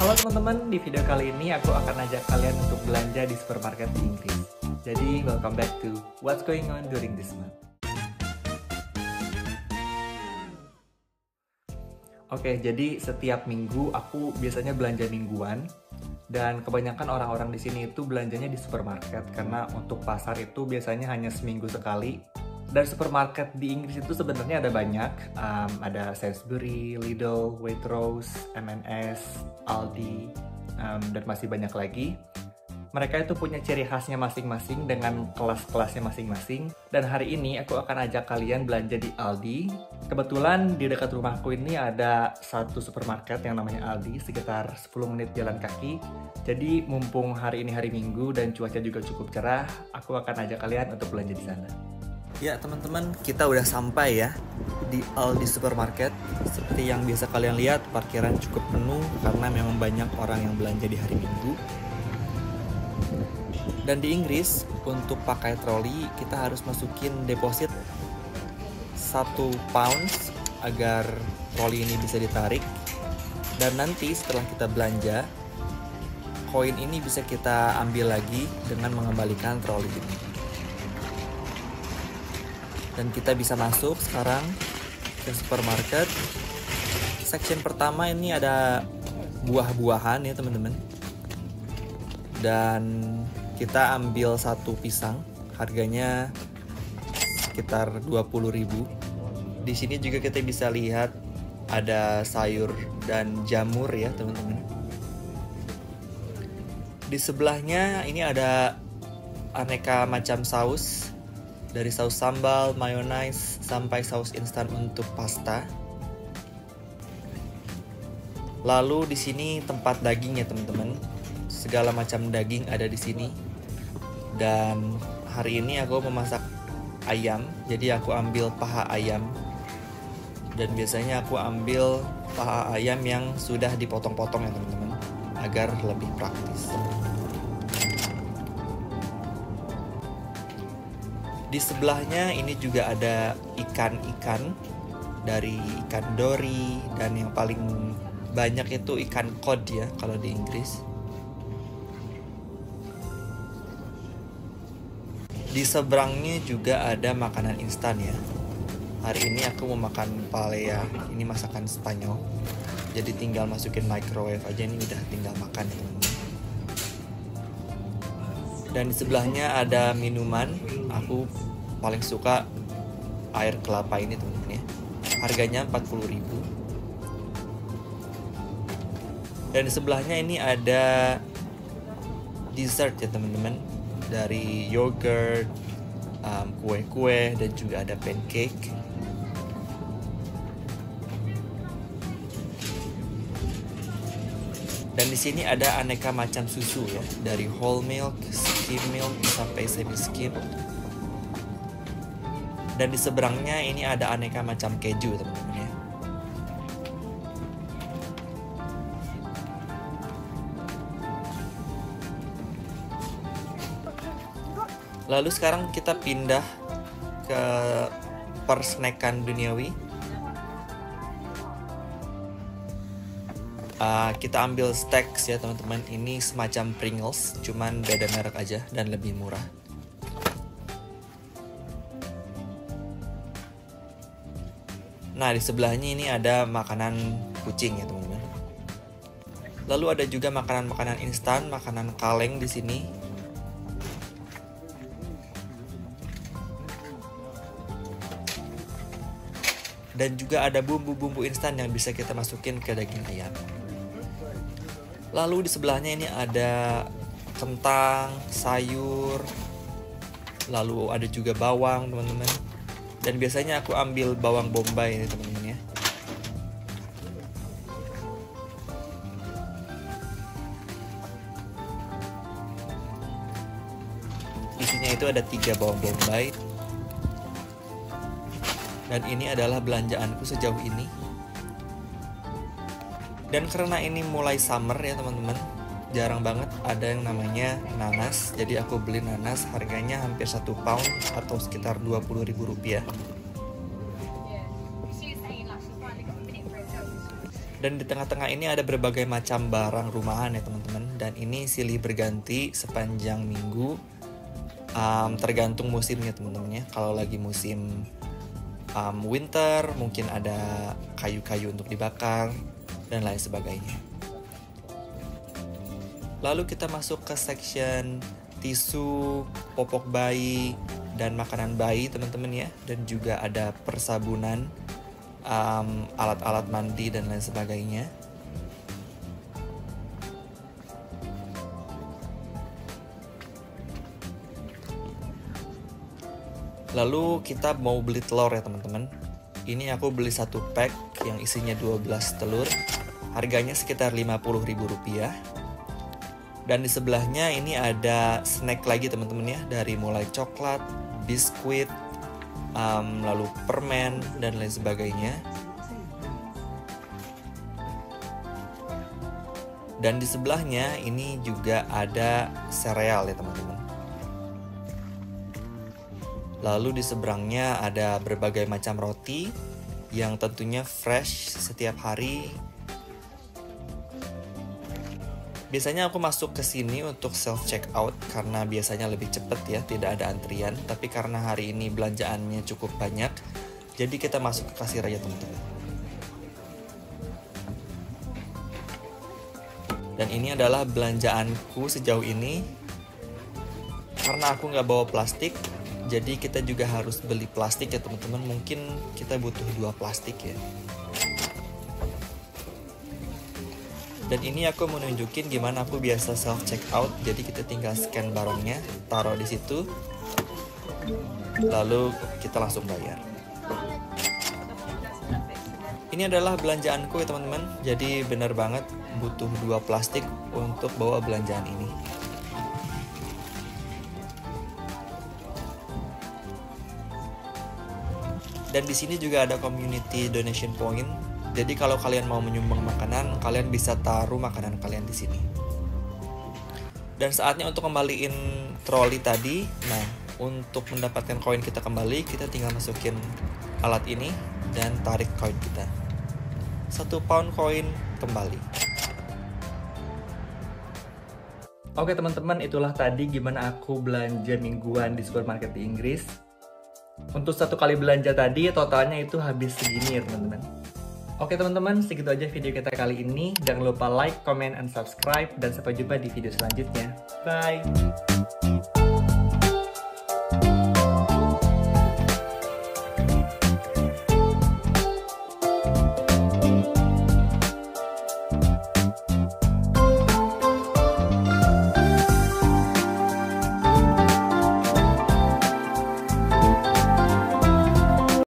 Halo teman-teman, di video kali ini aku akan ajak kalian untuk belanja di supermarket di Inggris. Jadi, welcome back to What's Going On During This Month. Oke, jadi setiap minggu aku biasanya belanja mingguan. Dan kebanyakan orang-orang di sini itu belanjanya di supermarket. Karena untuk pasar itu biasanya hanya seminggu sekali. Dan supermarket di Inggris itu sebenarnya ada banyak. Ada Sainsbury, Lidl, Waitrose, M&S, Aldi, dan masih banyak lagi. Mereka itu punya ciri khasnya masing-masing dengan kelas-kelasnya masing-masing. Dan hari ini aku akan ajak kalian belanja di Aldi. Kebetulan di dekat rumahku ini ada satu supermarket yang namanya Aldi, sekitar 10 menit jalan kaki. Jadi mumpung hari ini hari Minggu dan cuaca juga cukup cerah, aku akan ajak kalian untuk belanja di sana. Ya teman-teman, kita udah sampai ya di Aldi Supermarket. Seperti yang biasa kalian lihat, parkiran cukup penuh karena memang banyak orang yang belanja di hari Minggu. Dan di Inggris, untuk pakai troli, kita harus masukin deposit 1 pounds agar troli ini bisa ditarik. Dan nanti setelah kita belanja, koin ini bisa kita ambil lagi dengan mengembalikan troli ini. Dan kita bisa masuk sekarang ke supermarket. Section pertama ini ada buah-buahan ya teman-teman. Dan kita ambil satu pisang, harganya sekitar 20.000. Di sini juga kita bisa lihat ada sayur dan jamur ya teman-teman. Di sebelahnya ini ada aneka macam saus. Dari saus sambal, mayonnaise, sampai saus instan untuk pasta. Lalu di sini tempat daging ya teman-teman. Segala macam daging ada di sini. Dan hari ini aku memasak ayam, jadi aku ambil paha ayam. Dan biasanya aku ambil paha ayam yang sudah dipotong-potong ya teman-teman, agar lebih praktis. Di sebelahnya ini juga ada ikan-ikan, dari ikan dori, dan yang paling banyak itu ikan cod ya kalau di Inggris. Di seberangnya juga ada makanan instan ya. Hari ini aku mau makan paella, ini masakan Spanyol. Jadi tinggal masukin microwave aja, ini udah tinggal makan ya teman-teman. Dan di sebelahnya ada minuman. Aku paling suka air kelapa ini teman-teman ya. Harganya 40.000. Dan di sebelahnya ini ada dessert ya teman-teman. Dari yogurt, kue-kue, dan juga ada pancake. Dan di sini ada aneka macam susu ya, dari whole milk, skim milk, sampai semi skim. Dan di seberangnya ini ada aneka macam keju teman-teman ya. Lalu sekarang kita pindah ke persnakan duniawi. Kita ambil Stax ya teman-teman. Ini semacam Pringles, cuman beda merek aja dan lebih murah. Nah, di sebelahnya ini ada makanan kucing ya teman-teman. Lalu ada juga makanan-makanan instan, makanan kaleng di sini. Dan juga ada bumbu-bumbu instan yang bisa kita masukin ke daging ayam. Lalu di sebelahnya ini ada kentang, sayur, lalu ada juga bawang teman-teman. Dan biasanya aku ambil bawang bombay ini teman-teman ya. Isinya itu ada 3 bawang bombay. Dan ini adalah belanjaanku sejauh ini. Dan karena ini mulai summer ya teman-teman, jarang banget ada yang namanya nanas. Jadi aku beli nanas, harganya hampir 1 pound atau sekitar 20.000 rupiah. Dan di tengah-tengah ini ada berbagai macam barang rumahan ya teman-teman. Dan ini silih berganti sepanjang minggu, tergantung musimnya teman-teman ya. Kalau lagi musim winter mungkin ada kayu-kayu untuk dibakar dan lain sebagainya. Lalu kita masuk ke section tisu, popok bayi, dan makanan bayi teman-teman ya. Dan juga ada persabunan, alat-alat mandi dan lain sebagainya. Lalu kita mau beli telur ya teman-teman. Ini aku beli satu pack yang isinya 12 telur. Harganya sekitar Rp50.000. Dan di sebelahnya ini ada snack lagi teman-teman ya. Dari mulai coklat, biskuit, lalu permen dan lain sebagainya. Dan di sebelahnya ini juga ada sereal ya teman-teman. Lalu di seberangnya ada berbagai macam roti yang tentunya fresh setiap hari. Biasanya aku masuk ke sini untuk self check out karena biasanya lebih cepet ya, tidak ada antrian. Tapi karena hari ini belanjaannya cukup banyak, jadi kita masuk ke kasir aja teman-teman. Dan ini adalah belanjaanku sejauh ini. Karena aku nggak bawa plastik, jadi kita juga harus beli plastik ya teman-teman. Mungkin kita butuh 2 plastik ya. Dan ini aku mau nunjukin gimana aku biasa self check out. Jadi kita tinggal scan barangnya, taruh di situ, lalu kita langsung bayar. Ini adalah belanjaanku ya teman-teman. Jadi benar banget butuh 2 plastik untuk bawa belanjaan ini. Dan di sini juga ada community donation point. Jadi kalau kalian mau menyumbang makanan, kalian bisa taruh makanan kalian di sini. Dan saatnya untuk kembaliin troli tadi. Nah, untuk mendapatkan koin kita kembali, kita tinggal masukin alat ini dan tarik koin kita. 1 pound koin kembali. Oke teman-teman, itulah tadi gimana aku belanja mingguan di supermarket di Inggris. Untuk 1 kali belanja tadi, totalnya itu habis segini ya teman-teman. Oke teman-teman, segitu aja video kita kali ini. Jangan lupa like, comment, and subscribe. Dan sampai jumpa di video selanjutnya. Bye!